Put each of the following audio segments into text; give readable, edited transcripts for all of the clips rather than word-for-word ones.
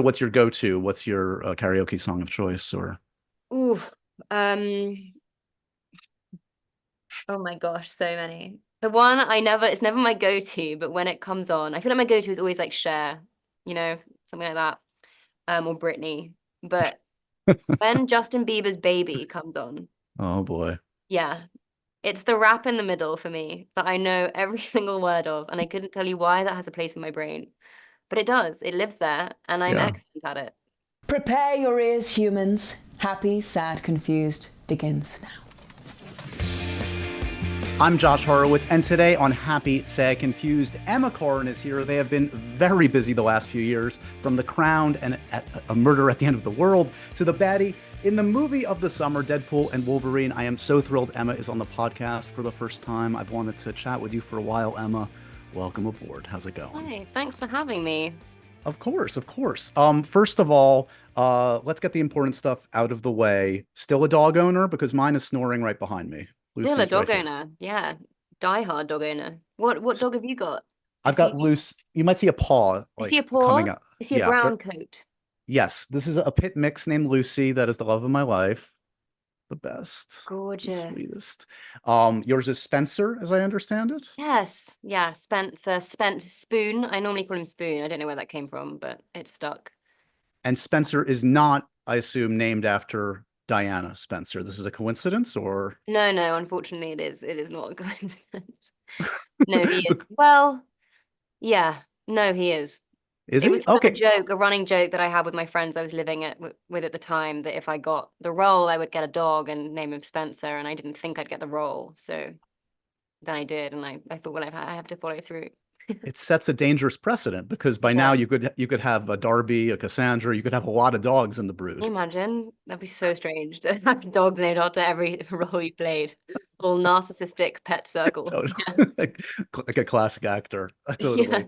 what's your go-to? What's your karaoke song of choice? Or Ooh, um, oh my gosh, so many. The one it's never my go-to, but when it comes on, I feel like my go-to is always like Cher, something like that, or Britney. But when Justin Bieber's Baby comes on, oh boy, yeah, it's the rap in the middle for me that I know every single word of, and I couldn't tell you why that has a place in my brain, but it does. It lives there, and I'm yeah. excellent at it. Prepare your ears, humans. Happy, sad, confused begins now. I'm Josh Horowitz, and today on Happy, Sad, Confused, Emma Corrin is here. They have been very busy the last few years, from The Crown and A Murder at the End of the World to The Baddie. In the movie of the summer, Deadpool and Wolverine, I am so thrilled Emma is on the podcast for the first time. I've wanted to chat with you for a while, Emma. Welcome aboard. How's it going? Hi, thanks for having me. Of course, of course. First of all, let's get the important stuff out of the way. Still a dog owner? Because mine is snoring right behind me. Still a Lucy's right dog here. owner. Yeah. Die-hard dog owner. What dog have you got? I I've see got loose. You might see a paw I see like a paw. coming out. I see a Yeah, brown but coat. yes, this is a pit mix named Lucy. That is the love of my life. The best, the Gorgeous. sweetest. Yours is Spencer, as I understand it. Yes. Yeah. Spencer. Spence Spoon. I normally call him Spoon. I don't know where that came from, but it stuck. And Spencer is not, I assume, named after Diana Spencer. This is a coincidence, or No, no, unfortunately it is. It is not a coincidence. No, he is. Well, yeah. No, he is. is It was he? kind of a Okay. joke, a running joke that I had with my friends I was living with at the time, that if I got the role, I would get a dog and name him Spencer, and I didn't think I'd get the role. So then I did, and I thought, well, I have to follow through. It sets a dangerous precedent because by now Yeah. you could have a Darby, a Cassandra, you could have a lot of dogs in the Can brood. you imagine? That'd be so strange to have dogs named after every role you played. Little narcissistic pet circle. Totally. Yeah. Like a classic actor. Yeah. Totally.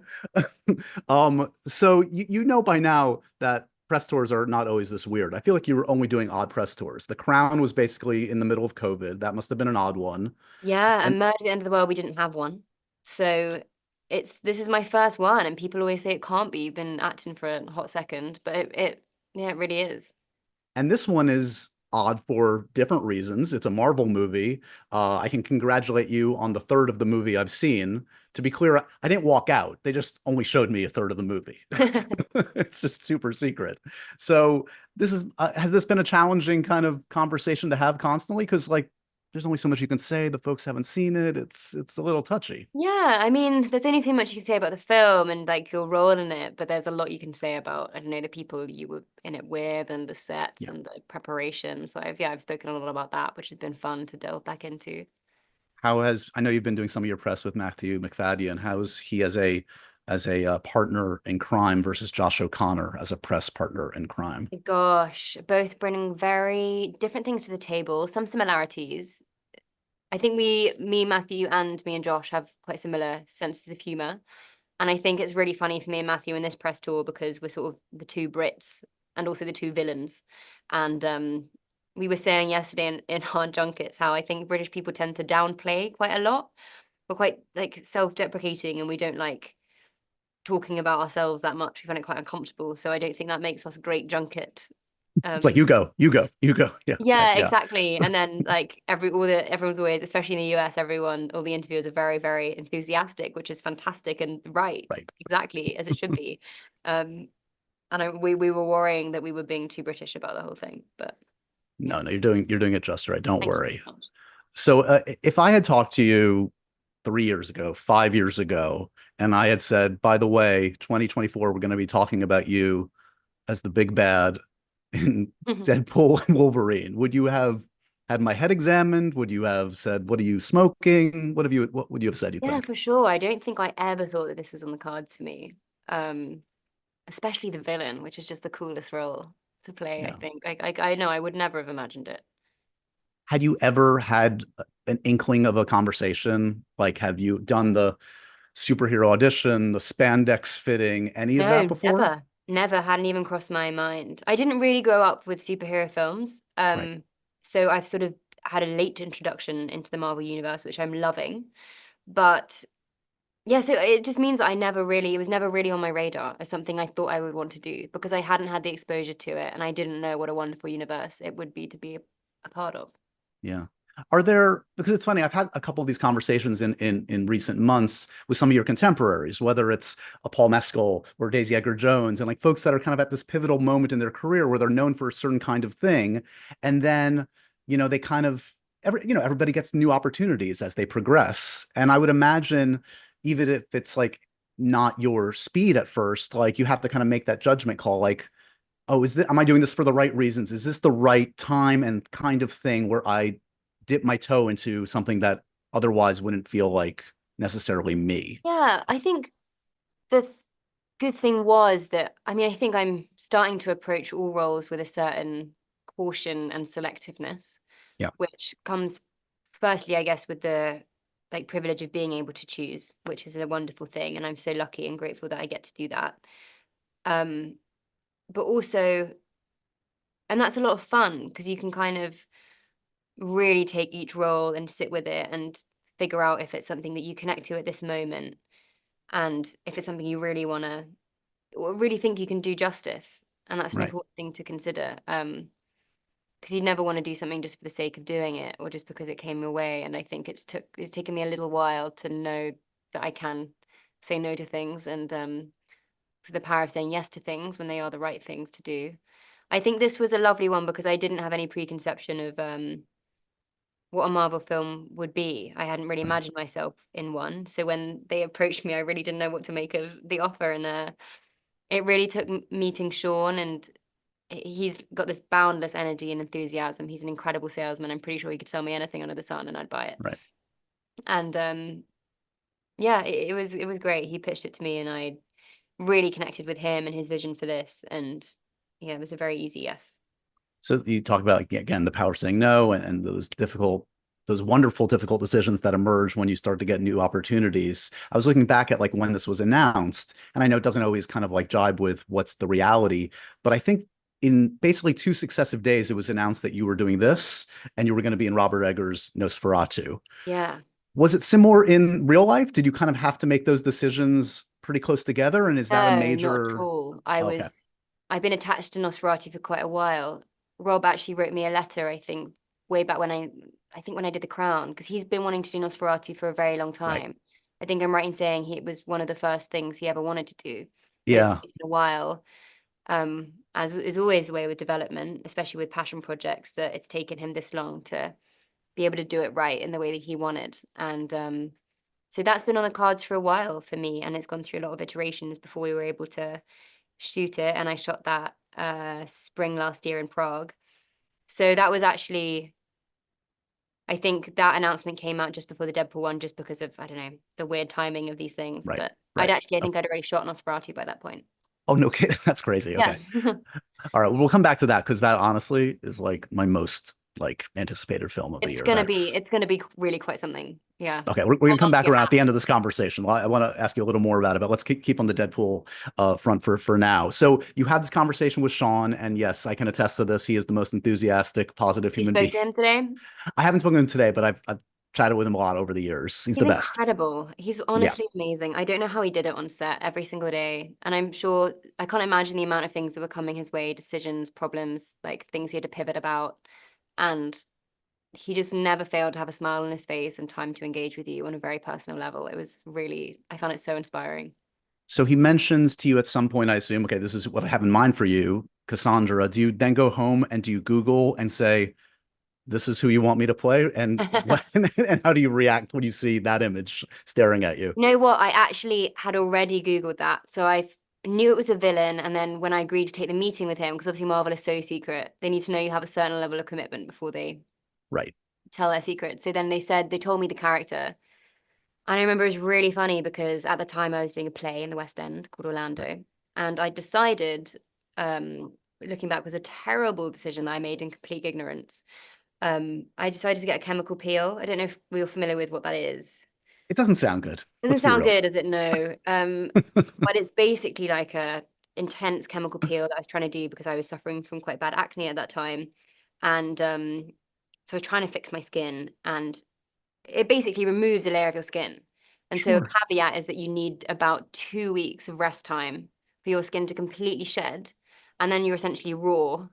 So you know by now that press tours are not always this weird. I feel like you were only doing odd press tours. The Crown was basically in the middle of COVID. That must have been an odd one. Yeah, And and Murder at the End of the World, we didn't have one. So this is my first one, and people always say it can't be. You've been acting for a hot second, but yeah, it really is. and this one is odd for different reasons. It's a Marvel movie. I can congratulate you on the third of the movie I've seen. To be clear, I didn't walk out. They just only showed me a third of the movie. It's just super secret. So this is has this been a challenging kind of conversation to have constantly? Because like there's only so much you can say. The folks haven't seen it. It's a little touchy. Yeah, I mean, there's only so much you can say about the film and like your role in it, but there's a lot you can say about, I don't know, the people you were in it with and the sets Yeah. and the preparation. So I've spoken a lot about that, which has been fun to delve back into. How has I know you've been doing some of your press with Matthew McFadden. How's he as a partner in crime versus Josh O'Connor as a press partner in crime? Gosh, both bringing very different things to the table, some similarities. I think Matthew, and me and Josh have quite similar senses of humor. And I think it's really funny for me and Matthew in this press tour because we're sort of the two Brits and also the two villains. And we were saying yesterday in our junkets how I think British people tend to downplay quite a lot. We're quite like self-deprecating and we don't like talking about ourselves that much. We find it quite uncomfortable. So I don't think that makes us great junket. It's like Um, you go. Yeah, yeah, yeah, yeah. exactly. And then like everyone's always, especially in the US, all the interviewers are very, very enthusiastic, which is fantastic and right, Right. exactly as it should be. Um, and we were worrying that we were being too British about the whole thing, but yeah, No, you're doing it just right. Don't thank you worry. so much. So if I had talked to you 3 years ago, 5 years ago, and I had said, by the way, 2024, we're going to be talking about you as the big bad in Deadpool and Wolverine, would you have had my head examined? Would you have said, "What are you smoking?" What would you have said? You Yeah, think? for sure. I don't think I ever thought that this was on the cards for me. Um, Especially the villain, which is just the coolest role to play, I Yeah. think. I know I would never have imagined it. Had you ever had an inkling of a conversation? Like, have you done the superhero audition, the spandex fitting, any of that No, before? never. Never hadn't even crossed my mind. I didn't really grow up with superhero films. Right. So I've sort of had a late introduction into the Marvel universe, which I'm loving. But Yeah, so it just means that it was never really on my radar as something I thought I would want to do because I hadn't had the exposure to it and I didn't know what a wonderful universe it would be to be a part of. Yeah. Are there, because it's funny, I've had a couple of these conversations in recent months with some of your contemporaries, whether it's a Paul Mescal or Daisy Edgar Jones, and like folks that are kind of at this pivotal moment in their career where they're known for a certain kind of thing. And then, they kind of everybody gets new opportunities as they progress. And I would imagine, even if it's like not your speed at first, like you have to kind of make that judgment call, like, oh, am I doing this for the right reasons? Is this the right time and kind of thing where I dip my toe into something that otherwise wouldn't feel like necessarily me? Yeah, I think the good thing was that, I mean, I think I'm starting to approach all roles with a certain caution and selectiveness, Yeah, which comes firstly, I guess, with the like privilege of being able to choose, which is a wonderful thing. And I'm so lucky and grateful that I get to do that. Um, but also, and that's a lot of fun because you can kind of really take each role and sit with it and figure out if it's something that you connect to at this moment and if it's something you really want to or really think you can do justice. And that's an right. important thing to consider. Because you never want to do something just for the sake of doing it or just because it came your way. And I think it's taken me a little while to know that I can say no to things and so the power of saying yes to things when they are the right things to do. I think this was a lovely one because I didn't have any preconception of what a Marvel film would be. I hadn't really Right. imagined myself in one. So when they approached me, I really didn't know what to make of the offer. And it really took meeting Sean, and he's got this boundless energy and enthusiasm. He's an incredible salesman. I'm pretty sure he could sell me anything under the sun and I'd buy it. Right. And yeah, it was great. He pitched it to me and I really connected with him and his vision for this. And yeah, it was a very easy yes. So you talk about, like, again, the power of saying no and those wonderful, difficult decisions that emerge when you start to get new opportunities. I was looking back at like when this was announced, and I know it doesn't always kind of like jibe with what's the reality, but I think in basically 2 successive days, it was announced that you were doing this and you were going to be in Robert Eggers' Nosferatu. Yeah. Was it similar in real life? Did you kind of have to make those decisions pretty close together? And is that a No, not at major? all. Okay, I've been attached to Nosferatu for quite a while. Rob actually wrote me a letter, I think, way back when I think when I did The Crown, because he's been wanting to do Nosferatu for a very long right. time. I think I'm right in saying it was one of the first things he ever wanted to do, but it's Yeah. taken a while. As is always the way with development, especially with passion projects, that it's taken him this long to be able to do it right in the way that he wanted. And so that's been on the cards for a while for me, and it's gone through a lot of iterations before we were able to shoot it. And I shot that spring last year in Prague. So that was actually, I think that announcement came out just before the Deadpool one, just because of, I don't know, the weird timing of these things. Right. But Right. I think I'd already shot Nosferatu by that point. Oh, no kidding. That's crazy. Yeah. Okay. All right. We'll come back to that because that honestly is like my most like anticipated film of the year. That's It's gonna be really quite something. Yeah. okay. We're Hold gonna come on to back your around at hat. the end of this conversation. Well, I want to ask you a little more about it, but let's keep on the Deadpool front for now. So you had this conversation with Sean, and yes, I can attest to this. He is the most enthusiastic, positive You human spoke being. to him today? I haven't spoken to him today, but I've chatted with him a lot over the years. He's He's the best. incredible. He's Yeah. honestly amazing. I don't know how he did it on set every single day. And I'm sure I can't imagine the amount of things that were coming his way, decisions, problems, like things he had to pivot about. And he just never failed to have a smile on his face and time to engage with you on a very personal level. It was really, I found it so inspiring. So he mentions to you at some point, I assume, okay, this is what I have in mind for you, Cassandra. Do you then go home and do you Google and say, this is who you want me to play? And what, and how do you react when you see that image staring at you? You know what? I actually had already Googled that. So I knew it was a villain. And then when I agreed to take the meeting with him, because obviously Marvel is so secret, they need to know you have a certain level of commitment before they Right. tell their secret. So then they told me the character. And I remember it was really funny because at the time I was doing a play in the West End called Right. Orlando. And I decided, looking back, was a terrible decision that I made in complete ignorance. I decided to get a chemical peel. I don't know if we were familiar with what that is. It doesn't sound good. Doesn't Let's be sound real. good, does it? No. But it's basically like a intense chemical peel that I was trying to do because I was suffering from quite bad acne at that time. And so I was trying to fix my skin, and it basically removes a layer of your skin. And so a Sure. caveat is that you need about 2 weeks of rest time for your skin to completely shed, and then you're essentially raw,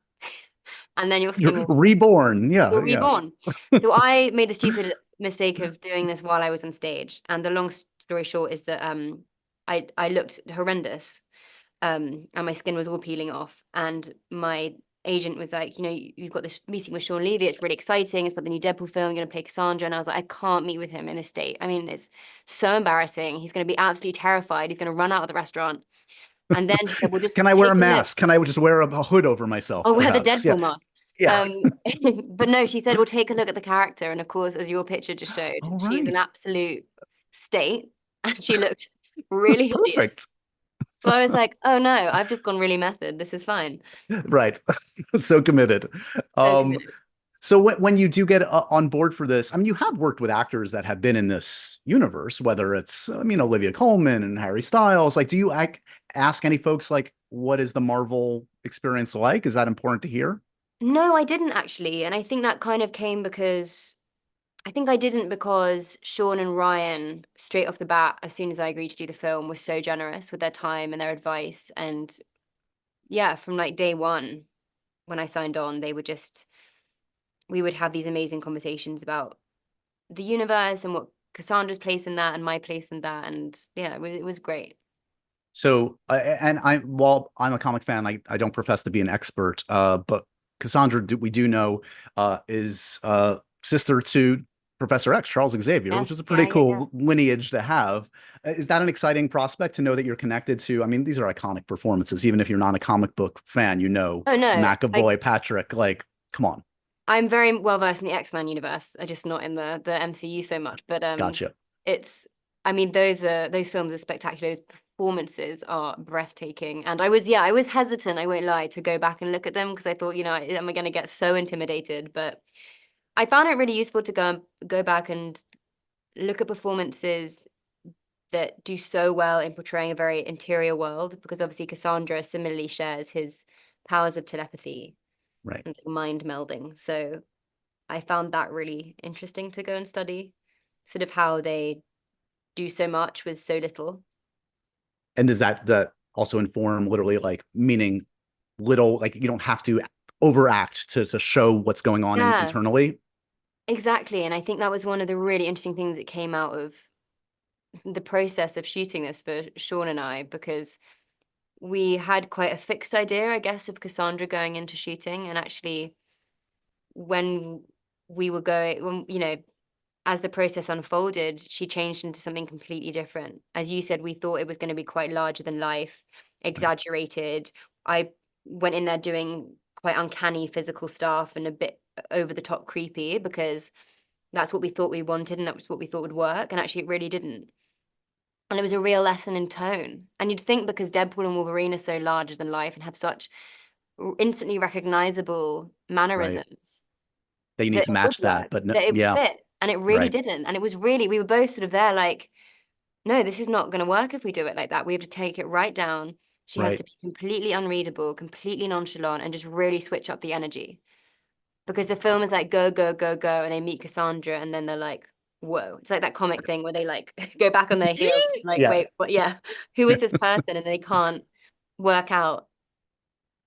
and then your skin You're will reborn. Yeah, you're yeah. reborn. So I made the stupid mistake of doing this while I was on stage, and the long story short is that I looked horrendous, and my skin was all peeling off, and my agent was like, you know, you've got this meeting with Sean Levy, it's really exciting, it's about the new Deadpool film, you're going to play Cassandra. And I was like, I can't meet with him in this state. I mean, it's so embarrassing. He's going to be absolutely terrified. He's going to run out of the restaurant. And then she said, well, just Can I wear take a a look. mask? Can I just wear a hood over myself, I'll wear the perhaps? Yeah. Deadpool mask. Yeah. But no, she said, well, take a look at the character. And of course, as your picture just showed, All she's an right. absolute state, and she looked really hideous. Perfect. So I was like, oh no, I've just gone really method. This is fine. Right. So committed. So Um, committed. so when you do get on board for this, I mean, you have worked with actors that have been in this universe, whether it's, I mean, Olivia Colman and Harry Styles. Like, do you ask any folks, like, what is the Marvel experience like? Is that important to hear? No, I didn't actually. And I think that kind of came because I think I didn't because Sean and Ryan, straight off the bat, as soon as I agreed to do the film, were so generous with their time and their advice. And yeah, from like day one, when I signed on, they were just, we would have these amazing conversations about the universe and what Cassandra's place in that and my place in that. And yeah, it was great. So, and while I'm a comic fan, I don't profess to be an expert, but Cassandra, we do know, is sister to Professor X, Charles Xavier, which is Yes, a pretty yeah, yeah, yeah. cool lineage to have. Is that an exciting prospect to know that you're connected to? I mean, these are iconic performances. Even if you're not a comic book fan, you know, Oh no, McAvoy, Patrick, like, come on. I'm very well versed in the X-Men universe. I just not in the MCU so much. But Gotcha. it's, I mean, those films are spectacular. Those performances are breathtaking. And I was hesitant, I won't lie, to go back and look at them because I thought, you know, am I going to get so intimidated? But I found it really useful to go back and look at performances that do so well in portraying a very interior world, because obviously Cassandra similarly shares his powers of telepathy Right. and mind melding. So I found that really interesting to go and study, sort of how they do so much with so little. And does that also inform literally like meaning little, like you don't have to overact to show what's going on Yeah, internally? exactly. And I think that was one of the really interesting things that came out of the process of shooting this for Sean and I, because we had quite a fixed idea, I guess, of Cassandra going into shooting. And actually, when we were going, when, you know, as the process unfolded, she changed into something completely different. As you said, we thought it was going to be quite larger than life, Right. exaggerated. I went in there doing quite uncanny physical stuff and a bit over the top creepy, because that's what we thought we wanted and that was what we thought would work. And actually, it really didn't. And it was a real lesson in tone. And you'd think because Deadpool and Wolverine are so larger than life and have such instantly recognizable Right. mannerisms, That you need that to it would match that, work, but no, that it would yeah, fit. And it really right. didn't. And it was really, we were both sort of there like, no, this is not going to work if we do it like that. We have to take it right down. She has Right. to be completely unreadable, completely nonchalant, and just really switch up the energy. Because the film is like, go, go, go, go. And they meet Cassandra, and then they're like, whoa. It's like that comic thing where they like go back on their heels, like, Yeah. wait, what? Yeah, who is this person? And they can't work out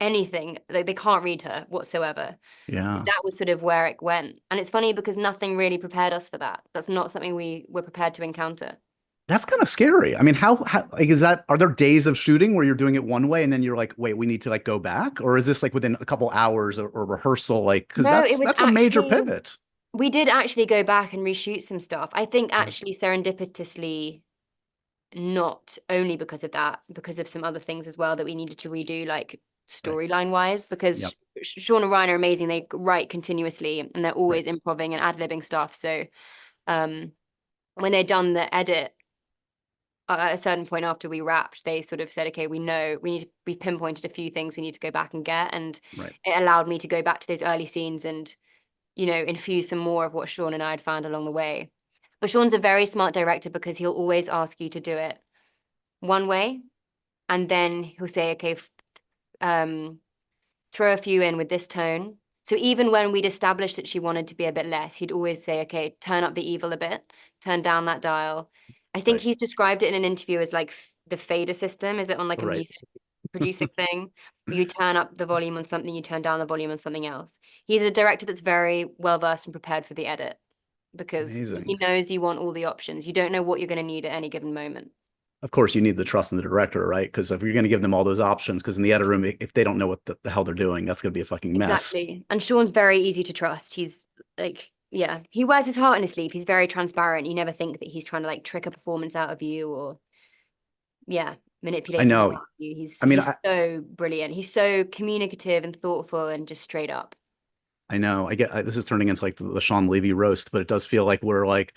anything. Like, they can't read her whatsoever. So Yeah. that was sort of where it went. And it's funny because nothing really prepared us for that. That's not something we were prepared to encounter. That's kind of scary. I mean, how like is that, are there days of shooting where you're doing it one way and then you're like, wait, we need to like go back? Or is this like within a couple hours or rehearsal? Like, because No, it was that's a major actually, pivot. we did actually go back and reshoot some stuff. I think Yeah. actually serendipitously, not only because of that, because of some other things as well that we needed to redo, like Right. storyline wise, because Yep. Sean and Ryan are amazing. They write continuously and they're Right. always improving and ad-libbing stuff. So um, when they'd done the edit, at a certain point after we wrapped, they sort of said, okay, we know we've pinpointed a few things we need to go back and get. And Right. it allowed me to go back to those early scenes and, you know, infuse some more of what Sean and I had found along the way. But Sean's a very smart director because he'll always ask you to do it one way, and then he'll say, okay, throw a few in with this tone. So even when we'd established that she wanted to be a bit less, he'd always say, okay, turn up the evil a bit, turn down that dial. I think Right. he's described it in an interview as like the fader system. Is it on like a Right. music producing thing? You turn up the volume on something, you turn down the volume on something else. He's a director that's very well versed and prepared for the edit because he Amazing. knows you want all the options. You don't know what you're going to need at any given moment. Of course, you need the trust in the director, right? Because if you're going to give them all those options, because in the edit room, if they don't know what the hell they're doing, that's going to be a fucking mess. Exactly. And Sean's very easy to trust. He's like, yeah, he wears his heart on his sleeve. He's very transparent. You never think that he's trying to like trick a performance out of you or, yeah, manipulate I things know. out of you. He's I mean, he's so brilliant. He's so communicative and thoughtful and just straight up. I know. This is turning into like the Sean Levy roast, but it does feel like we're like,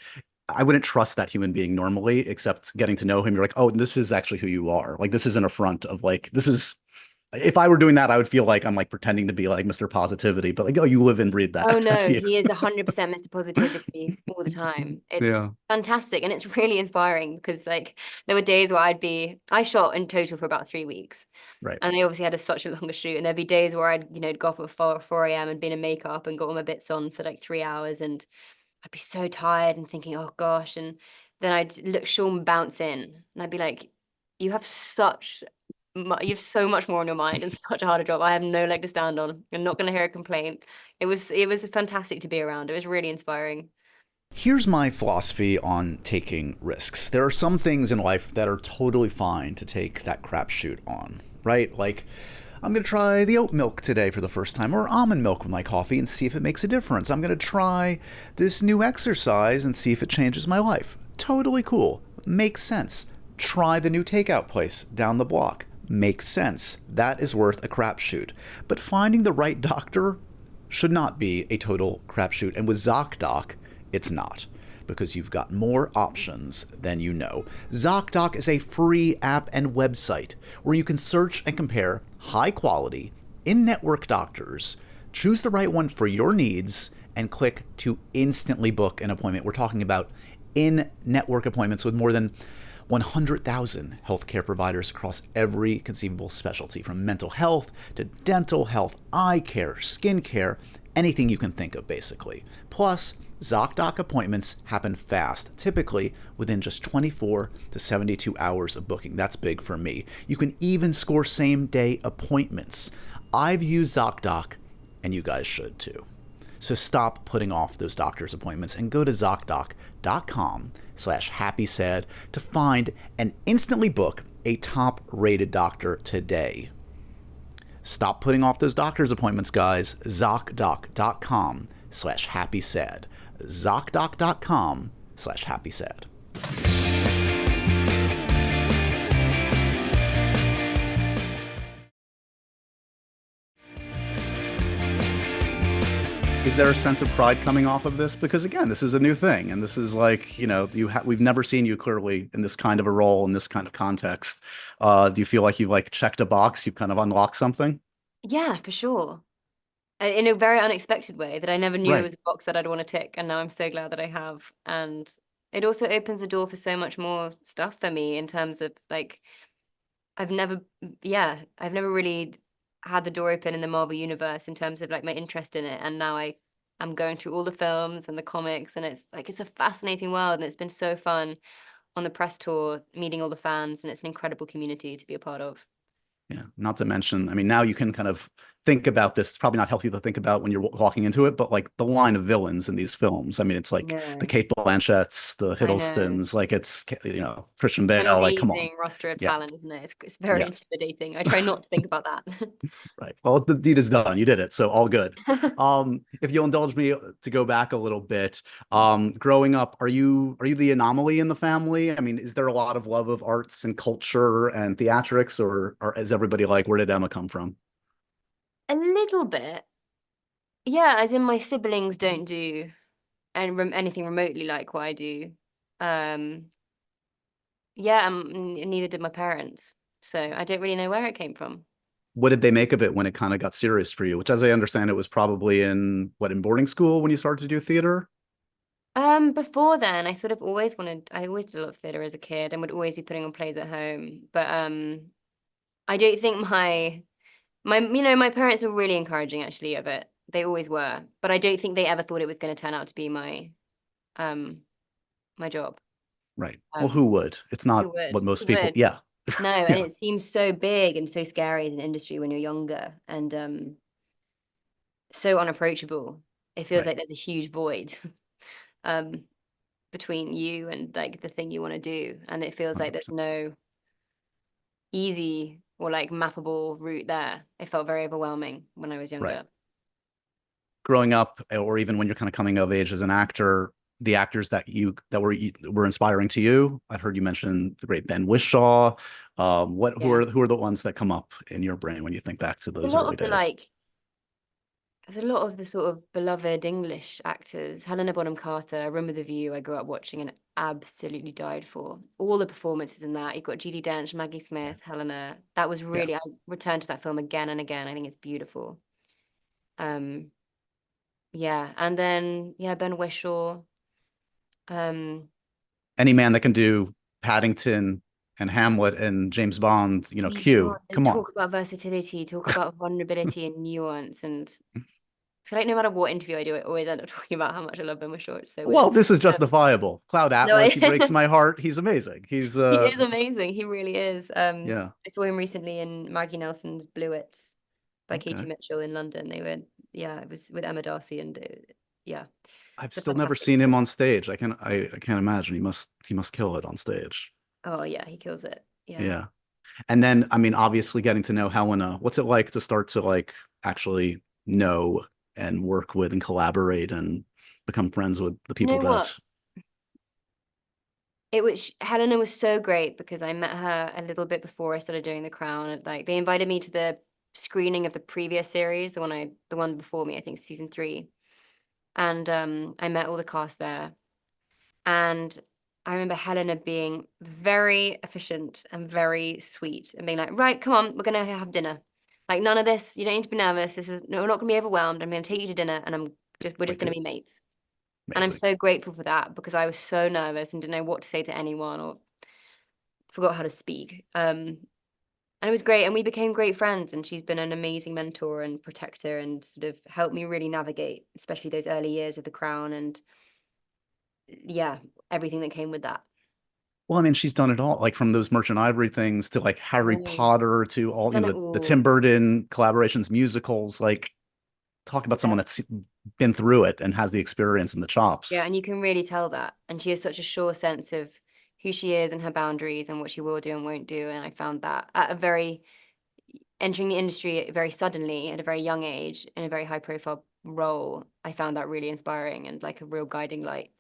I wouldn't trust that human being normally, except getting to know him. You're like, oh, this is actually who you are. Like, this isn't a front of like, this is, if I were doing that, I would feel like I'm like pretending to be like Mr. Positivity, but like, oh, you live and breathe Oh that. That's no, you. he is 100% Mr. Positivity all the time. It's Yeah. fantastic and it's really inspiring because like there were days where I shot in total for about 3 weeks. Right. And I obviously had such a longer shoot and there'd be days where I'd, go up at 4 a.m. and be in makeup and got all my bits on for like 3 hours and I'd be so tired and thinking, oh gosh. And then I'd look Sean bounce in and I'd be like, you have you have so much more on your mind and such a harder job. I have no leg to stand on. I'm not going to hear a complaint. It was fantastic to be around. It was really inspiring. Here's my philosophy on taking risks. There are some things in life that are totally fine to take that crapshoot on, right? Like, I'm going to try the oat milk today for the first time, or almond milk with my coffee and see if it makes a difference. I'm going to try this new exercise and see if it changes my life. Totally cool. Makes sense. Try the new takeout place down the block. Makes sense. That is worth a crapshoot. But finding the right doctor should not be a total crapshoot. And with ZocDoc, it's not, because you've got more options than you know. ZocDoc is a free app and website where you can search and compare high-quality, in-network doctors, choose the right one for your needs, and click to instantly book an appointment. We're talking about in-network appointments with more than 100,000 healthcare providers across every conceivable specialty, from mental health to dental health, eye care, skin care, anything you can think of, basically. Plus, ZocDoc appointments happen fast, typically within just 24 to 72 hours of booking. That's big for me. You can even score same-day appointments. I've used ZocDoc, and you guys should too. So stop putting off those doctor's appointments and go to ZocDoc.com/happysad to find and instantly book a top-rated doctor today. Stop putting off those doctor's appointments, guys. ZocDoc.com/happysad. ZocDoc.com/happysad. Is there a sense of pride coming off of this? Because again, this is a new thing, and this is like, we've never seen you clearly in this kind of a role, in this kind of context. Do you feel like you've like checked a box, you've kind of unlocked something? Yeah, for sure. In a very unexpected way that I never knew it Right. was a box that I'd want to tick, and now I'm so glad that I have. And it also opens the door for so much more stuff for me in terms of like I've never really had the door open in the Marvel universe in terms of like my interest in it, and now I'm going through all the films and the comics, and it's a fascinating world, and it's been so fun on the press tour meeting all the fans, and it's an incredible community to be a part of. Yeah. Not to mention, I mean, now you can kind of think about this. It's probably not healthy to think about when you're walking into it, but like the line of villains in these films. I mean, it's like No, the Kate Blanchetts, the I know. Hiddlestons, like it's, Christian An Bale, like, come on. amazing roster of Yeah. talent, isn't it? It's very Yeah. intimidating. I try not to think about that. Right. Well, the deed is done. You did it. So all good. If you'll indulge me to go back a little bit, growing up, are you the anomaly in the family? I mean, is there a lot of love of arts and culture and theatrics, or is everybody like, where did Emma come from? A little bit. Yeah, as in my siblings don't do anything remotely like what I do. Yeah, neither did my parents. So I don't really know where it came from. What did they make of it when it kind of got serious for you? Which, as I understand, it was probably in boarding school when you started to do theater? Before then, I always did a lot of theater as a kid and would always be putting on plays at home. But I don't think my parents were really encouraging actually of it. They always were. But I don't think they ever thought it was going to turn out to be my my job. Right. Well, who would? It's not Who would? what most Who people. would? Yeah. No, and Yeah. it seems so big and so scary as an industry when you're younger and so unapproachable. It feels Right. like there's a huge void um between you and like the thing you want to do, and it feels like there's 100%. no easy or like mappable route there. It felt very overwhelming when I was Right. younger. Growing up, or even when you're kind of coming of age as an actor, the actors that were inspiring to you. I've heard you mention the great Ben Whishaw. Yes. Who are the ones that come up in your brain when you think back to A those lot early of the days? like there's a lot of the sort of beloved English actors. Helena Bonham Carter, Room with a View, I grew up watching and absolutely died for. All the performances in that. You've got Judi Dench, Maggie Smith, Helena. That was Yeah. really, I returned to that film again and again. I think it's beautiful. Um, yeah. And then, yeah, Ben Whishaw. Um, Any man that can do Paddington and Hamlet and James Bond, you Q. can't Come on. talk about versatility, talk about vulnerability and nuance. And I feel like no matter what interview I do, I always end up talking about how much I love Ben Whishaw. It's so weird. Well, this is justifiable. Cloud No, Atlas, he breaks my heart. He's amazing. He's he is amazing. He really is. yeah. I saw him recently in Maggie Nelson's Bluets by Katie Okay. Mitchell in London. They were, yeah, it was with Emma Darcy and yeah, I've it's a still never fantastic seen him film. on stage. I can't imagine. He must kill it on stage. Oh yeah, he kills it. Yeah. Yeah. And then, I mean, obviously getting to know Helena, what's it like to start to like actually know and work with and collaborate and become friends with the You people know what? that, It was Helena was so great because I met her a little bit before I started doing The Crown. And, like they invited me to the screening of the previous series, the one before me, I think season 3. And I met all the cast there. And I remember Helena being very efficient and very sweet and being like, right, come on, we're gonna have dinner. Like none of this, you don't need to be nervous. No, we're not gonna be overwhelmed. I'm gonna take you to dinner and we're wait just gonna to be mates. And I'm amazing. so grateful for that because I was so nervous and didn't know what to say to anyone or forgot how to speak. And it was great. And we became great friends. And she's been an amazing mentor and protector and sort of helped me really navigate, especially those early years of The Crown and yeah, everything that came with that. Well, I mean, she's done it all, like from those Merchant Ivory things to like Harry Mm. Potter to all, Done it the Tim all. Burton collaborations, musicals, like talk about someone Yeah. that's been through it and has the experience and the Yeah, chops. and you can really tell that. And she has such a sure sense of who she is and her boundaries and what she will do and won't do. And I found that at a very entering the industry very suddenly at a very young age in a very high profile role, I found that really inspiring and like a real guiding light.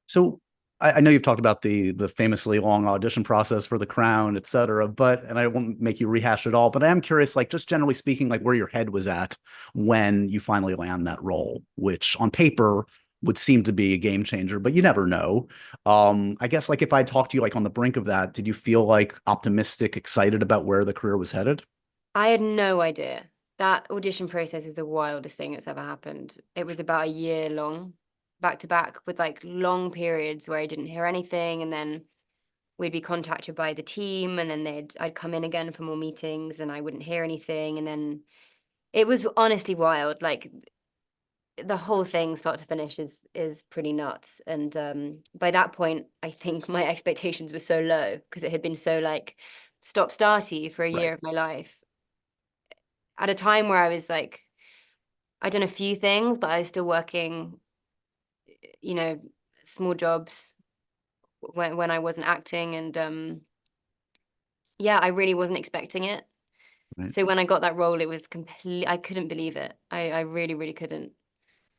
So I know you've talked about the famously long audition process for The Crown, et cetera, but and I won't make you rehash it all, but I am curious, like just generally speaking, like where your head was at when you finally land that role, which on paper would seem to be a game changer, but you never know. I guess like if I talked to you like on the brink of that, did you feel like optimistic, excited about where the career was headed? I had no idea. That audition process is the wildest thing that's ever happened. It was about a year long, back to back, with like long periods where I didn't hear anything, and then we'd be contacted by the team, and then I'd come in again for more meetings, and I wouldn't hear anything, and then it was honestly wild. Like the whole thing, start to finish, is pretty nuts. And by that point, I think my expectations were so low because it had been so like stop starty for a Right. year of my life at a time where I was like, I'd done a few things, but I was still working, you know, small jobs when I wasn't acting. And yeah, I really wasn't expecting it. Right. So when I got that role, it was complete. I couldn't believe it. I really, really couldn't.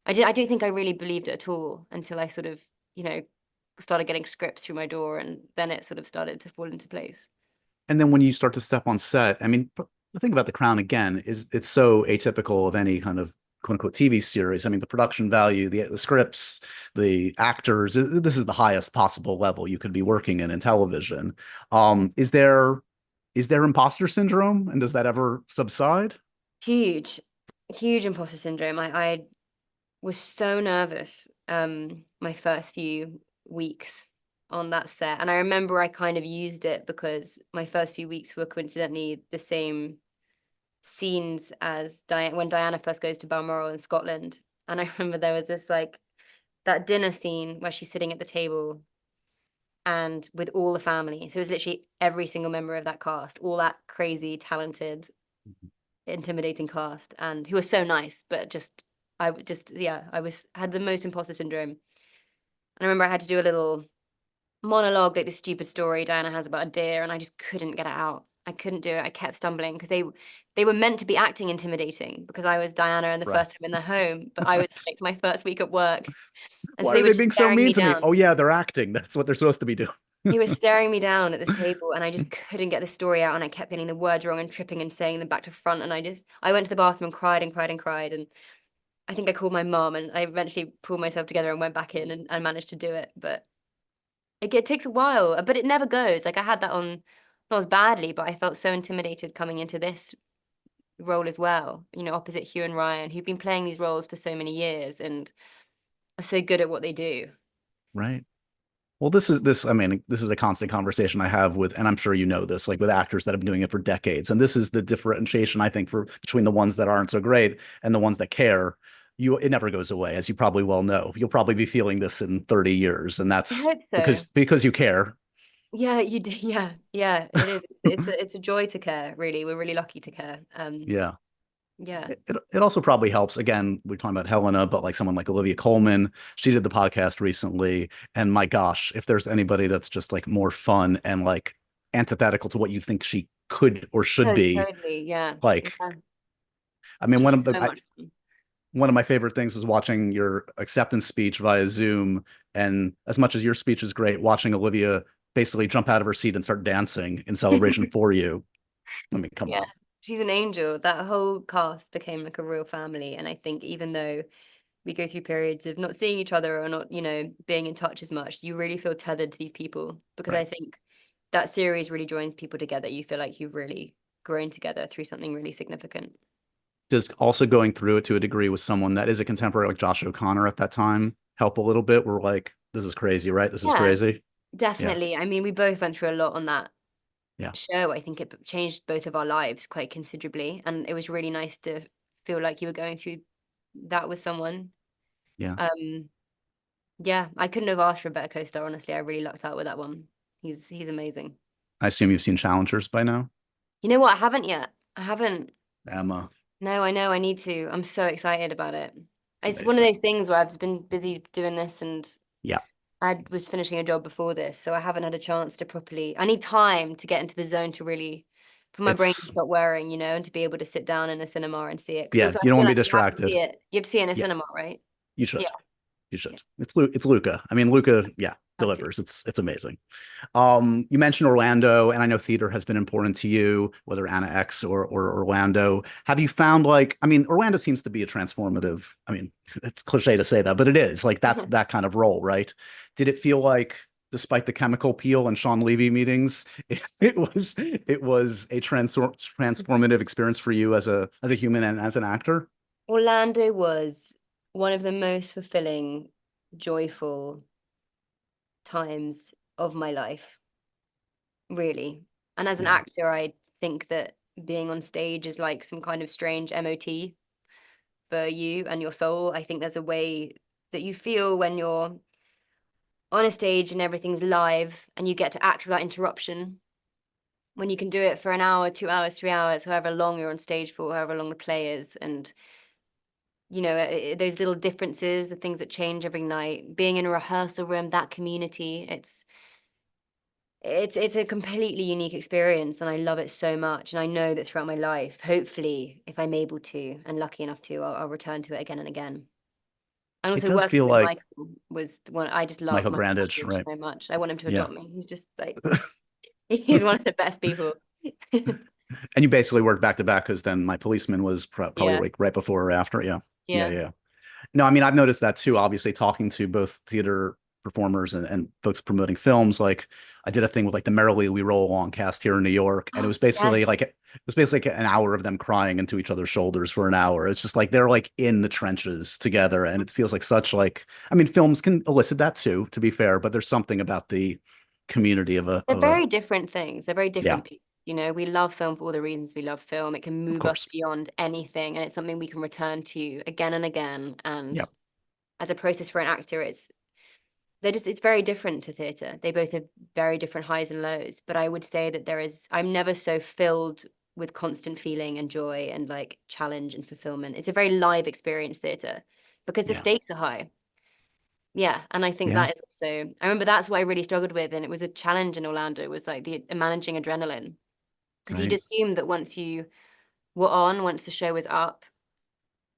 I don't think I really believed it at all until I sort of, you know, started getting scripts through my door, and then it sort of started to fall into place. And then when you start to step on set, I mean, the thing about The Crown again is it's so atypical of any kind of quote unquote TV series. I mean, the production value, the scripts, the actors, this is the highest possible level you could be working in television. Is there imposter syndrome, and does that ever subside? Huge, huge imposter syndrome. I was so nervous my first few weeks on that set. And I remember I kind of used it because my first few weeks were coincidentally the same scenes as when Diana first goes to Balmoral in Scotland. And I remember there was this like that dinner scene where she's sitting at the table and with all the family. So it was literally every single member of that cast, all that crazy, talented, intimidating cast, and who were so nice, but had the most imposter syndrome. And I remember I had to do a little monologue, like this stupid story Diana has about a deer, and I just couldn't get it out. I couldn't do it. I kept stumbling because they were meant to be acting intimidating because I was Diana and the Right. first time in their home, but I was like my first week at work. And so Why they are were they just being so staring mean me to me? down. Oh yeah, they're acting. That's what they're supposed to be doing. He was staring me down at this table, and I just couldn't get the story out, and I kept getting the words wrong and tripping and saying them back to front, and I went to the bathroom and cried and cried and cried, and I think I called my mom, and I eventually pulled myself together and went back in and managed to do it. But it takes a while, but it never goes. Like I had that on, not as badly, but I felt so intimidated coming into this role as well, you know, opposite Hugh and Ryan, who've been playing these roles for so many years and are so good at what they do. Right. Well, I mean, this is a constant conversation I have with, and I'm sure you know this, like with actors that have been doing it for decades. And this is the differentiation, I think, between the ones that aren't so great and the ones that care. It never goes away, as you probably well know. You'll probably be feeling this in 30 years, and I that's hope so. because you care. Yeah, you do. Yeah, it is. It's a joy to care, really. We're really lucky to care. Yeah. Yeah. It also probably helps. Again, we're talking about Helena, but like someone like Olivia Colman, she did the podcast recently. And my gosh, if there's anybody that's just like more fun and like antithetical to what you think she could or should Oh, be, totally. Yeah. like, Yeah. I mean, She's so much fun. one of my favorite things was watching your acceptance speech via Zoom. And as much as your speech is great, watching Olivia basically jump out of her seat and start dancing in celebration for you. I mean, come Yeah. on. She's an angel. That whole cast became like a real family. And I think even though we go through periods of not seeing each other or not, you know, being in touch as much, you really feel tethered to these people because I Right. think that series really joins people together. You feel like you've really grown together through something really significant. Does also going through it to a degree with someone that is a contemporary like Josh O'Connor at that time help a little bit? We're like, this is crazy, right? This is Yeah, crazy. Yeah. definitely. I mean, we both went through a lot on that Yeah. show. I think it changed both of our lives quite considerably. And it was really nice to feel like you were going through that with someone. Yeah. Yeah, I couldn't have asked for a better co-star, honestly. I really lucked out with that one. He's amazing. I assume you've seen Challengers by now. You know what? I haven't yet. I haven't. Emma. No, I know. I need to. I'm so excited about it. It's one of Amazing. those things where I've been busy doing this and Yeah. I was finishing a job before this, so I haven't had a chance to properly. I need time to get into the zone to really, for my brain to It's stop wearing, you know, and to be able to sit down in a cinema and see it. Because yeah, also you I don't feel want to be like you have to see distracted. it. You have to see it in a Yeah, cinema, right? you Yeah, should. You yeah, should. It's Luca. I mean, Luca, yeah, have to. delivers. It's amazing. You mentioned Orlando, and I know theater has been important to you, whether Anna X or Orlando. Have you found like, I mean, Orlando seems to be a transformative, I mean, it's cliche to say that, but it is like that's that kind of role, right? Did it feel like, despite the chemical peel and Sean Levy meetings, it was a transformative experience for you as a human and as an actor? Orlando was one of the most fulfilling, joyful times of my life, really. And as an Yeah. actor, I think that being on stage is like some kind of strange MOT for you and your soul. I think there's a way that you feel when you're on a stage and everything's live and you get to act without interruption. When you can do it for an hour, 2 hours, 3 hours, however long you're on stage for, however long the play is, and you know, those little differences, the things that change every night, being in a rehearsal room, that community, it's a completely unique experience and I love it so much. And I know that throughout my life, hopefully, if I'm able to and lucky enough to, I'll return to it again and again. And It also does working feel with like Michael was the one I just love Michael Michael Grandage, Grandage right? so much. I want him to Yeah. adopt me. He's just like he's one of the best people. And you basically worked back to back because then My Policeman was probably Yeah. like right before or after. Yeah. Yeah. Yeah. Yeah. No, I mean, I've noticed that too, obviously talking to both theater performers and folks promoting films. Like I did a thing with like the Merrily We Roll Along cast here in New York. And it was basically Yes. like, it was basically like an hour of them crying into each other's shoulders for an hour. It's just like, they're like in the trenches together. And it feels like such like, I mean, films can elicit that too, to be fair, but there's something about the community of They're very different things. They're very yeah, different beasts. You know, we love film for all the reasons we love film. It can of move us course. beyond anything, and it's something we can return to again and again. And Yeah. as a process for an actor, it's very different to theatre. They both have very different highs and lows, but I would say that I'm never so filled with constant feeling and joy and like challenge and fulfillment. It's a very live experience, theatre, because the Yeah. stakes are high. Yeah, and I think Yeah. that is also, I remember that's what I really struggled with, and it was a challenge in Orlando, was like the managing adrenaline, because you'd Right. assume that once the show was up,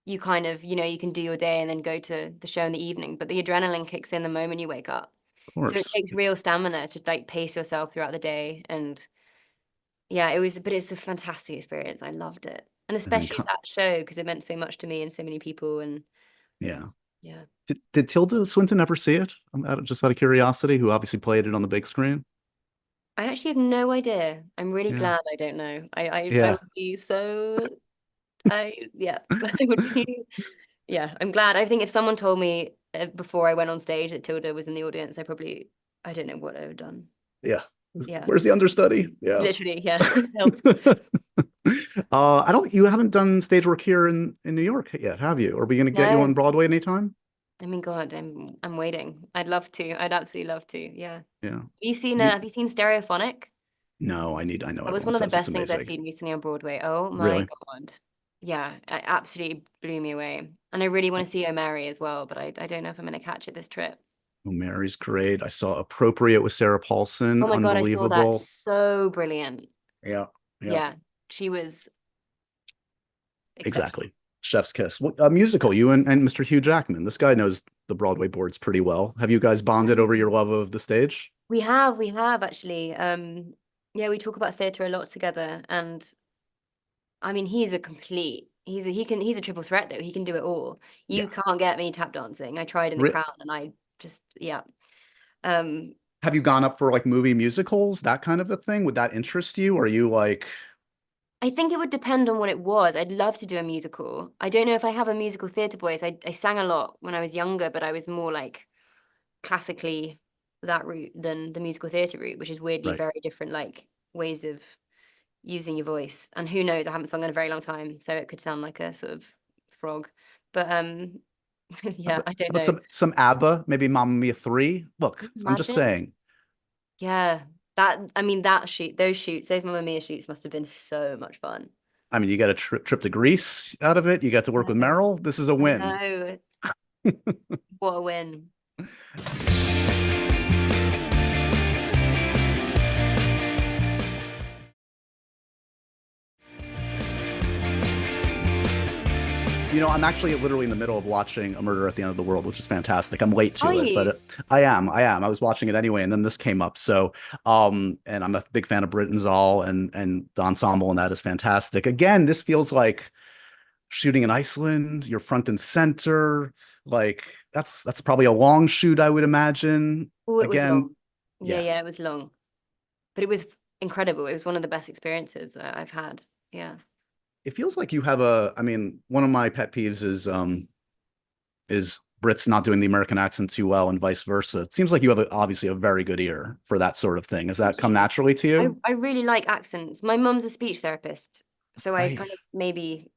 you kind of, you can do your day and then go to the show in the evening, but the adrenaline kicks in the moment you wake up. Of So it course. takes real stamina to like pace yourself throughout the day. And yeah, but it's a fantastic experience. I loved it. And And then especially that show, because it meant so much to me and so many people. And yeah. yeah. Did Tilda Swinton ever see it? Just out of curiosity, who obviously played it on the big screen. I actually have no idea. I'm really Yeah. glad I don't know. I Yeah. would be so, yeah, I would be, yeah, I'm glad. I think if someone told me before I went on stage that Tilda was in the audience, I don't know what I would have done. Yeah. Yeah. Where's the understudy? Yeah. Literally, yeah. Help. You haven't done stage work here in New York yet, have you? Are we gonna get you on No. Broadway anytime? I mean, God, I'm waiting. I'd love to. I'd absolutely love to. Yeah. Yeah. Have you seen Stereophonic? No, I know That was everyone one of the says it's best things I've amazing. seen recently on Broadway. Oh my Really? God. Yeah, it absolutely blew me away. And I really want to see O'Mary as well, but I don't know if I'm going to catch it this trip. Oh, Mary's great. I saw Appropriate with Sarah Paulson. Oh my God, I saw that. Unbelievable. So brilliant. Yeah. Yeah, she was exceptional. Exactly. Chef's kiss. A musical, you and Mr. Hugh Jackman. This guy knows the Broadway boards pretty well. Have you guys bonded over your love of the stage? We have actually. Yeah, we talk about theatre a lot together, and I mean, he's a triple threat though. He can do it all. You can't get me tap dancing. I tried in the Crown, and I just, yeah. Have you gone up for like movie musicals, that kind of a thing? Would that interest you? Or are you like, I think it would depend on what it was. I'd love to do a musical. I don't know if I have a musical theatre voice. I sang a lot when I was younger, but I was more like classically that route than the musical theatre route, which is weirdly right? very different, like ways of using your voice. And who knows, I haven't sung in a very long time, so it could sound like a sort of frog. But yeah, I don't But know. some ABBA, maybe Mamma Mia 3. Look, I'm just Imagine. saying. Yeah, those Mamma Mia shoots must have been so much fun. I mean, you got a trip to Greece out of it. You got to work with Meryl. This is a win. I know. What a win. I'm actually literally in the middle of watching A Murder at the End of the World, which is fantastic. I'm late to Are it, you? but I am. I was watching it anyway, and then this came up. So, and I'm a big fan of Brit and Zal, and the ensemble in that is fantastic. Again, this feels like shooting in Iceland. You're front and center. Like that's probably a long shoot, I would imagine. Oh, it was Again, long. Yeah, it was long, but it was incredible. It was one of the best experiences I've had. Yeah. it feels like you have one of my pet peeves is Brits not doing the American accent too well and vice versa. It seems like you have obviously a very good ear for that sort of thing. Has that come naturally to you? I really like accents. My mum's a speech therapist, so I Right. kind of maybe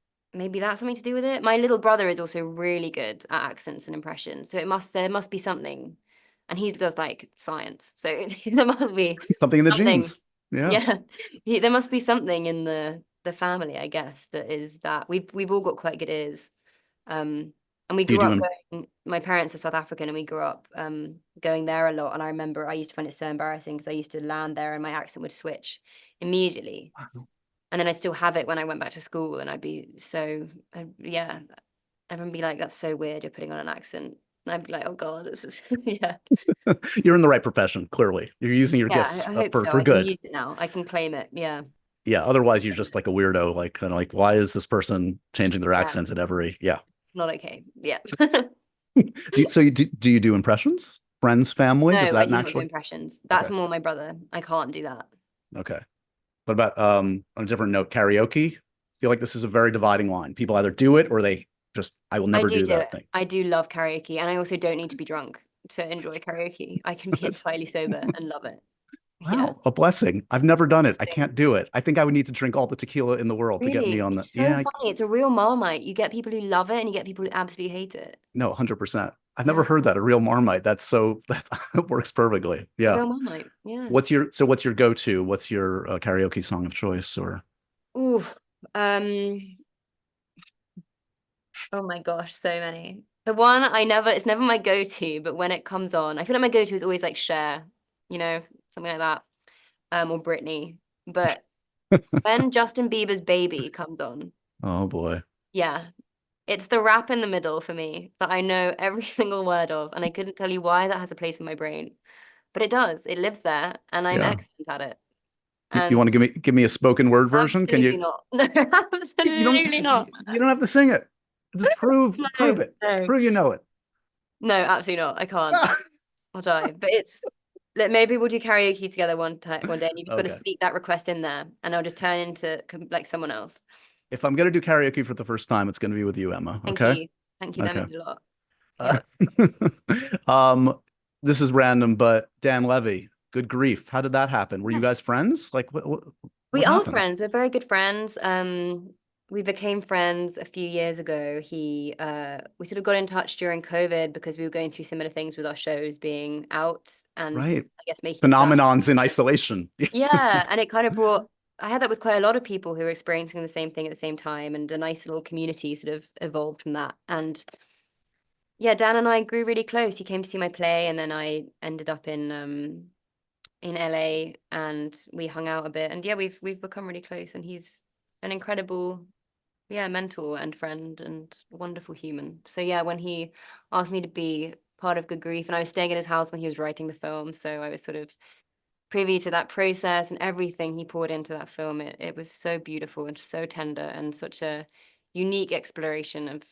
that's something to do with it. My little brother is also really good at accents and impressions, so there must be something. And he does like science, so there must be Something in the something. genes. Yeah. Yeah, there must be something in the family, I guess, that is that we've all got quite good ears. And we Do you grew do up going, my parents are South African, and we grew up going there a lot. And I remember I used to find it so embarrassing because I used to land there and my accent would switch immediately. Wow. And then I'd still have it when I went back to school, and I'd be yeah, everyone would be like, "That's so weird, you're putting on an accent." And I'd be like, "Oh God, this is," yeah. You're in the right profession, clearly. You're using your Yeah, gifts I hope for so. for I can good. use it now. I can claim it. Yeah. Yeah. Otherwise, you're just like a weirdo, like kind of like, why is this person changing their Yeah. accent at every? Yeah. It's not okay. Yeah. Do you do impressions? Friends, family? Does No, I that do not do naturally? impressions. That's Okay. more my brother. I can't do that. Okay. What about on a different note, karaoke? I feel like this is a very dividing line. People either do it or they just, I will never I do do that it. thing. I do love karaoke, and I also don't need to be drunk to enjoy karaoke. I can be That's- entirely sober and love it. Wow, Yeah. a blessing. I've never done it. I Blessing. can't do it. I think I would need to drink all the tequila in the world to get me Really? on the. It's so Yeah, funny. It's a real Marmite. You get people who love it and you get people who absolutely hate it. no, 100%. I've never Yeah, heard that, a real Marmite. That works perfectly. a Yeah. real Marmite. Yeah. What's your go-to? What's your karaoke song of choice? Or Ooh. Um. Oh my gosh, so many. The one it's never my go-to, but when it comes on, I feel like my go-to is always like Cher, something like that, or Britney. But when Justin Bieber's Baby comes on, oh boy. yeah, it's the rap in the middle for me that I know every single word of, and I couldn't tell you why that has a place in my brain, but it does. It lives there, and I'm Yeah. excellent at it. You want And to give me a spoken word version? Can absolutely you? not. No, You don't. absolutely not. You don't have to sing it. Just prove No, it. no, Prove you know it. no, absolutely not. I can't. I'll die. But maybe we'll do karaoke together one day, and you've just got to Okay. speak that request in there, and I'll just turn into like someone else. If I'm gonna do karaoke for the first time, it's gonna be with you, Emma. Thank Okay. you. Thank you. That Okay. means a lot. Uh, Yeah. this is random, but Dan Levy, good grief. How did that happen? Were you guys Yes. friends? Like what We are happened? friends. We're very good friends. We became friends a few years ago. We sort of got in touch during COVID because we were going through similar things with our shows being out and Right. I guess making stuff. Phenomenons in isolation. Yeah, and it kind of brought. I had that with quite a lot of people who were experiencing the same thing at the same time, and a nice little community sort of evolved from that. And yeah, Dan and I grew really close. He came to see my play, and then I ended up in LA, and we hung out a bit. And yeah, we've become really close. And he's an incredible, yeah, mentor and friend and wonderful human. So yeah, when he asked me to be part of Good Grief, and I was staying at his house when he was writing the film, so I was sort of privy to that process and everything he poured into that film. It was so beautiful and so tender and such a unique exploration of,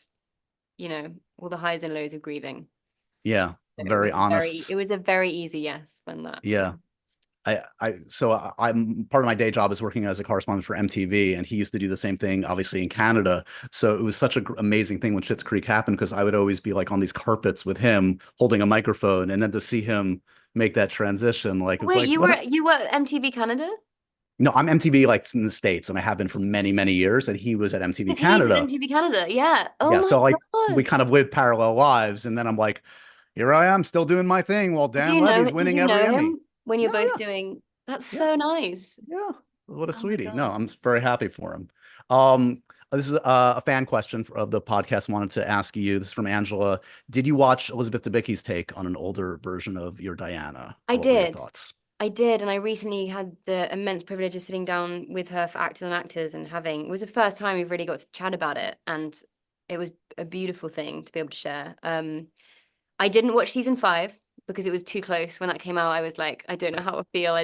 all the highs and lows of grieving. Yeah. So it Very was honest. a very easy yes when that. Yeah. I'm part of my day job is working as a correspondent for MTV, and he used to do the same thing, obviously in Canada. So it was such an amazing thing when Schitt's Creek happened because I would always be like on these carpets with him holding a microphone, and then to see him make that transition, like it was Wait, like you were MTV Canada? no, I'm MTV like in the States, and I have been for many, many years, and he was at MTV Because he's at Canada. MTV Canada. Yeah. Oh Yeah, my so like we gosh. kind of lived parallel lives, and then I'm like, here I am still doing my thing while Dan Levy's Did winning you every know Emmy. him when you're Yeah, both yeah, doing that's yeah. so nice. Yeah, what a Oh my sweetie. No, God. I'm very happy for him. This is a fan question of the podcast. Wanted to ask you. This is from Angela. Did you watch Elizabeth Debicki's take on an older version of your Diana? I What were your did. thoughts? I did, and I recently had the immense privilege of sitting down with her for Actors on Actors and it was the first time we've really got to chat about it, and it was a beautiful thing to be able to share. I didn't watch season 5 because it was too close when that came out. I was like, I don't know Right. how I feel,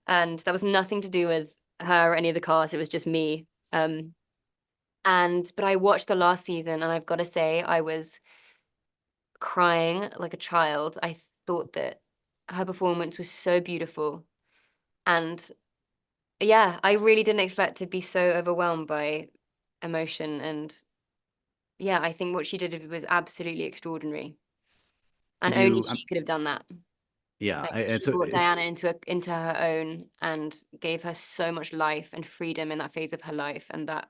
and that was nothing to do with her or any of the cast. It was just me. But I watched the last season, and I've got to say, I was crying like a child. I thought that her performance was so beautiful. And yeah, I really didn't expect to be so overwhelmed by emotion. And yeah, I think what she did was absolutely extraordinary. And Did only you? she could have done that. Yeah, Like she brought it's Diana into her own and gave her so much life and freedom in that phase of her life. And that,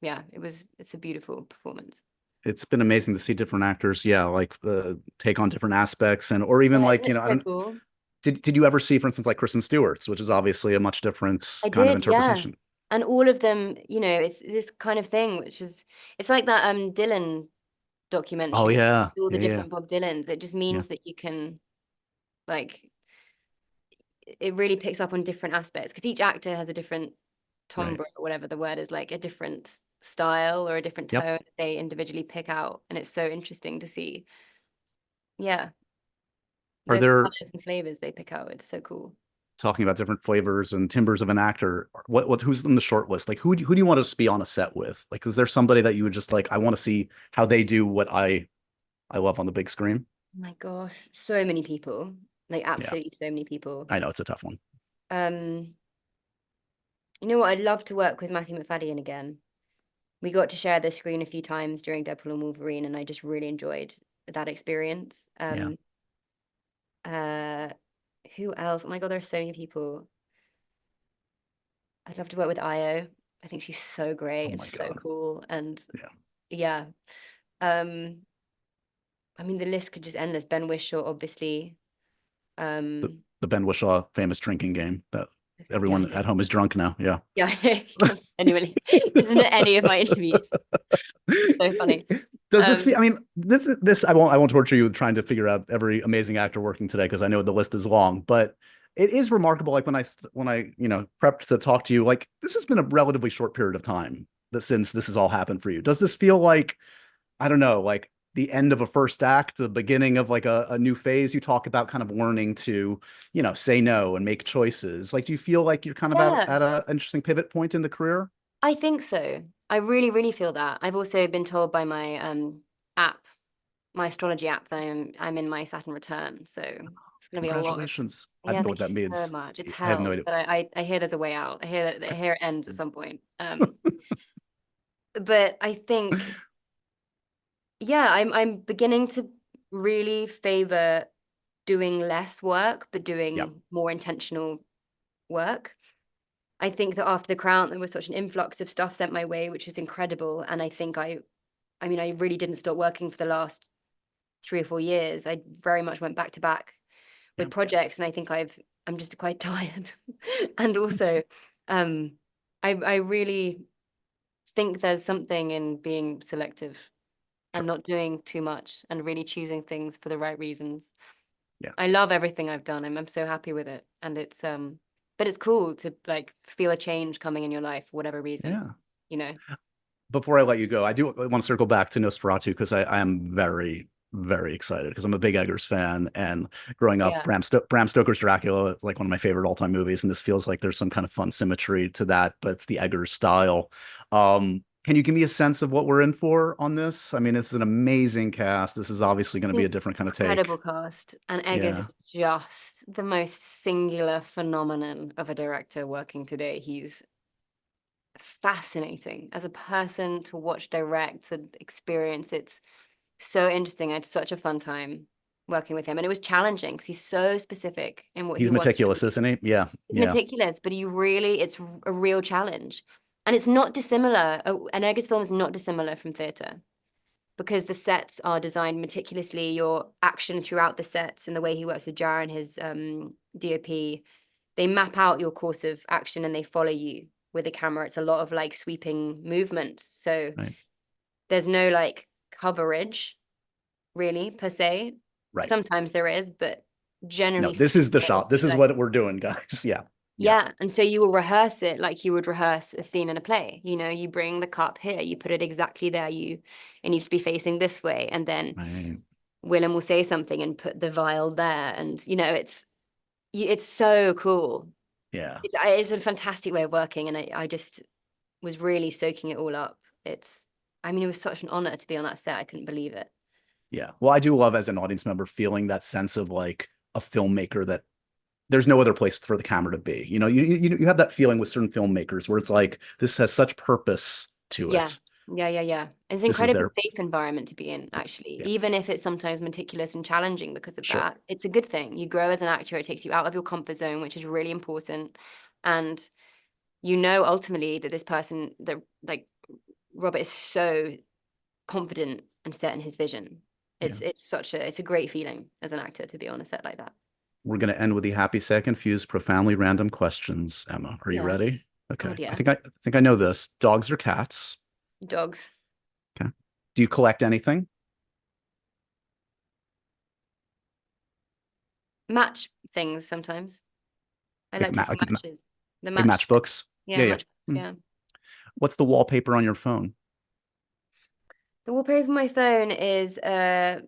yeah, it's a beautiful performance. it's been amazing to see different actors, yeah, like take on different aspects, and or even Yeah, like isn't it I so don't. cool? Did you ever see, for instance, like Kristen Stewart's, which is obviously a much different I kind of did, yeah. interpretation? And all of them, it's this kind of thing, it's like that Dylan Oh documentary, yeah, all the yeah, yeah, different Bob Dylans. It just yeah. means that you can like it really picks up on different aspects because each actor has a different Right. timbre or whatever the word is, like a different style or a different Yep. tone that they individually pick out. And it's so interesting to see, yeah, Are the there colors and flavors they pick out. It's so cool. talking about different flavors and timbers of an actor? What who's in the short list? Like who do you want us to be on a set with? Like, is there somebody that you would just like? I want to see how they do what I love on the big screen. Oh my gosh, so many people, like Yeah, absolutely so many people. I know it's a tough one. Um, you know what? I'd love to work with Matthew McFadden again. We got to share the screen a few times during Deadpool and Wolverine, and I just really enjoyed that experience. Yeah. Uh, who else? Oh my God, there's so many people. I'd love to work with Io. I think she's so great Oh and my so God. cool. And Yeah. yeah. Um, I mean, the list could just endless. Ben Whishaw, obviously. The, the Ben Whishaw famous drinking game that Yeah, everyone at home is drunk now. Yeah. yeah, I know. Anyway, isn't it any of my interviews? So funny. Does this feel, I mean, this I won't torture you with trying to figure out every amazing actor working today because I know the list is long, but it is remarkable. Like when I prepped to talk to you, like this has been a relatively short period of time that since this has all happened for you. Does this feel like, I don't know, like the end of a first act, the beginning of like a new phase? You talk about kind of learning to, say no and make choices. Like, do you feel like you're kind of Yeah, at a interesting pivot point in the career? I think so. I really, really feel that. I've also been told by my app, my astrology app, that I'm in my Saturn return. So it's gonna be a lot of, Congratulations. I yeah, don't know what thank you that so means. much. It's I have no hell, idea. but I hear there's a way out. I hear it ends at some point. But I think, yeah, I'm beginning to really favor doing less work, but Yeah. doing more intentional work. I think that after The Crown, there was such an influx of stuff sent my way, which was incredible. And I think I mean, I really didn't stop working for the last 3 or 4 years. I very much went back to back Yeah. with projects, and I think I'm just quite tired. And also, I really think there's something in being selective Sure. and not doing too much and really choosing things for the right reasons. Yeah. I love everything I've done. I'm so happy with it. And it's but it's cool to like feel a change coming in your life for whatever reason, Yeah. you know. Before I let you go, I do want to circle back to Nosferatu because I am very, very excited because I'm a big Eggers fan. And growing up, Yeah. Bram Stoker's Dracula is like one of my favorite all-time movies. And this feels like there's some kind of fun symmetry to that, but it's the Eggers style. Can you give me a sense of what we're in for on this? I mean, it's an amazing cast. This is obviously going to be a different kind of Incredible take. cast. And Eggers Yeah. is just the most singular phenomenon of a director working today. He's fascinating as a person to watch direct and experience. It's so interesting. I had such a fun time working with him, and it was challenging because he's so specific in what he He's wants to meticulous, do. isn't he? Yeah. He's Yeah. meticulous, but it's a real challenge. And it's not dissimilar. An Eggers film is not dissimilar from theatre because the sets are designed meticulously. Your action throughout the sets and the way he works with Jaron, his DOP, they map out your course of action and they follow you with the camera. It's a lot of like sweeping movements. So Right. there's no like coverage really per se. Right. Sometimes there is, but No, generally this is the speaking, shot. This is like, what we're doing, guys. Yeah. Yeah. yeah. And so you will rehearse it like you would rehearse a scene in a play. You bring the cup here, you put it exactly there. It needs to be facing this way. And then Right. Willem will say something and put the vial there. And, it's so cool. Yeah. It's a fantastic way of working. And I just was really soaking it all up. It was such an honor to be on that set. I couldn't believe it. Yeah. Well, I do love as an audience member feeling that sense of like a filmmaker that there's no other place for the camera to be. You have that feeling with certain filmmakers where it's like this has such purpose to Yeah. it. Yeah. It's an This is incredibly their safe environment to be in, actually, yeah, even if it's sometimes meticulous and challenging because of sure. that. It's a good thing. You grow as an actor. It takes you out of your comfort zone, which is really important. And ultimately that this person, that like Robert, is so confident and set in his vision. Yeah. It's a great feeling as an actor to be on a set like that. We're gonna end with the happy, sad, confused, profoundly random questions. Emma, are you Yeah. ready? Okay. God, yeah. I think I know this. Dogs or cats? Dogs. Okay. Do you collect anything? Match things sometimes. I like to do matches. The Like match. matchbooks? Yeah, Yeah. matchbooks, Hmm. yeah. What's the wallpaper on your phone? The wallpaper on my phone is a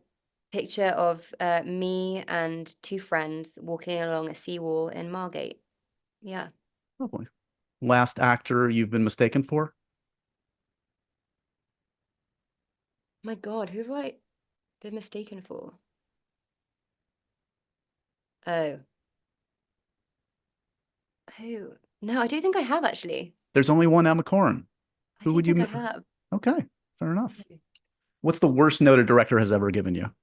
picture of me and two friends walking along a seawall in Margate. Yeah. Oh boy. Last actor you've been mistaken for? My God, who have I been mistaken for? Oh. Who? No, I don't think I have actually. There's only one Emma Corrin. I Who don't would you? think I have. Okay, fair enough. What's the worst note a director has ever given you?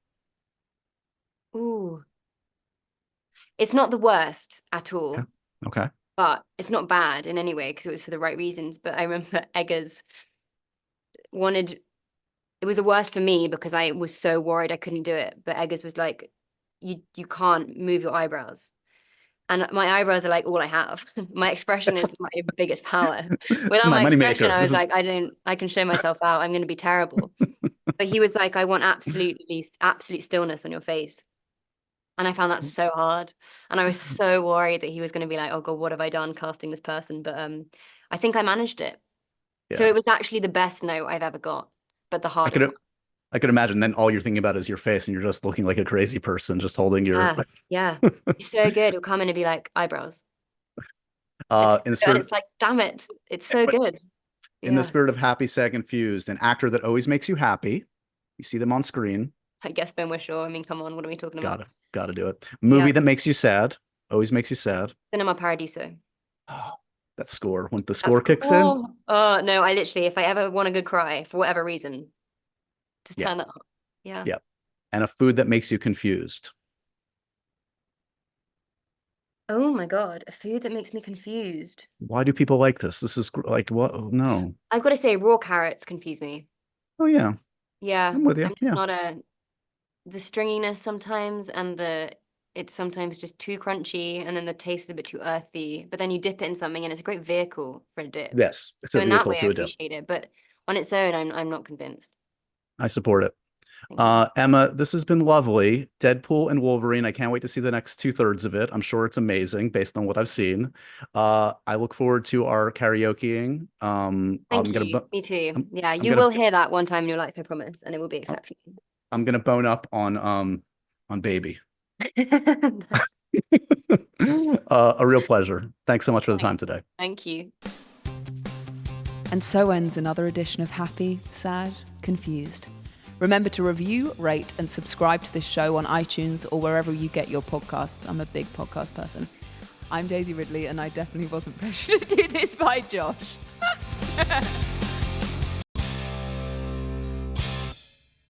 Ooh. It's not the worst at all. Okay. Okay. But it's not bad in any way because it was for the right reasons. But I remember Eggers wanted it was the worst for me because I was so worried I couldn't do it. But Eggers was like, you can't move your eyebrows. And my eyebrows are like all I have. My expression is my biggest power. This is Without my my money expression, maker. I was like, I can show myself out. I'm going to be terrible. But he was like, I want absolute stillness on your face. And I found that so hard. And I was so worried that he was going to be like, oh God, what have I done casting this person? But I think I managed it. So Yeah. it was actually the best note I've ever got, but the I hardest one. could imagine then all you're thinking about is your face and you're just looking like a crazy person, just holding your Yeah. It's so good. He'll come in and be like, eyebrows. in the And spirit it's like, damn it. It's so good. in the Yeah. spirit of happy, sad, confused, an actor that always makes you happy. You see them on screen. I guess Ben Whishaw. I mean, come on, what are we talking about? Gotta do it. Movie Yeah. that makes you sad. Always makes you sad. Cinema Paradiso. Oh, that score. When the score kicks in. Oh, no, I literally, if I ever want a good cry for whatever reason, just Yeah. turn that up. Yeah. Yeah. And a food that makes you confused. Oh my God, a food that makes me confused. Why do people like this? This is like, what? Oh, no. I've got to say, raw carrots confuse me. Oh, yeah. Yeah. I'm with you. I'm just not the stringiness sometimes, and it's sometimes just too crunchy, and then the taste is a bit too earthy. But then you dip it in something, and it's a great vehicle for a dip. Yes. It's So a in that vehicle way, I to a dip. appreciate it. But on its own, I'm not convinced. I support it. Thank you. Emma, this has been lovely. Deadpool and Wolverine. I can't wait to see the next 2/3 of it. I'm sure it's amazing based on what I've seen. I look forward to our karaokeing. Thank you. Me too. Yeah, you gonna- will hear that one time in your life, I promise, and it will be exceptional. I'm gonna bone up on Baby. A real pleasure. Thanks so much for the time today. Thank you. And so ends another edition of Happy, Sad, Confused. Remember to review, rate, and subscribe to this show on iTunes or wherever you get your podcasts. I'm a big podcast person. I'm Daisy Ridley, and I definitely wasn't pressured to do this by Josh.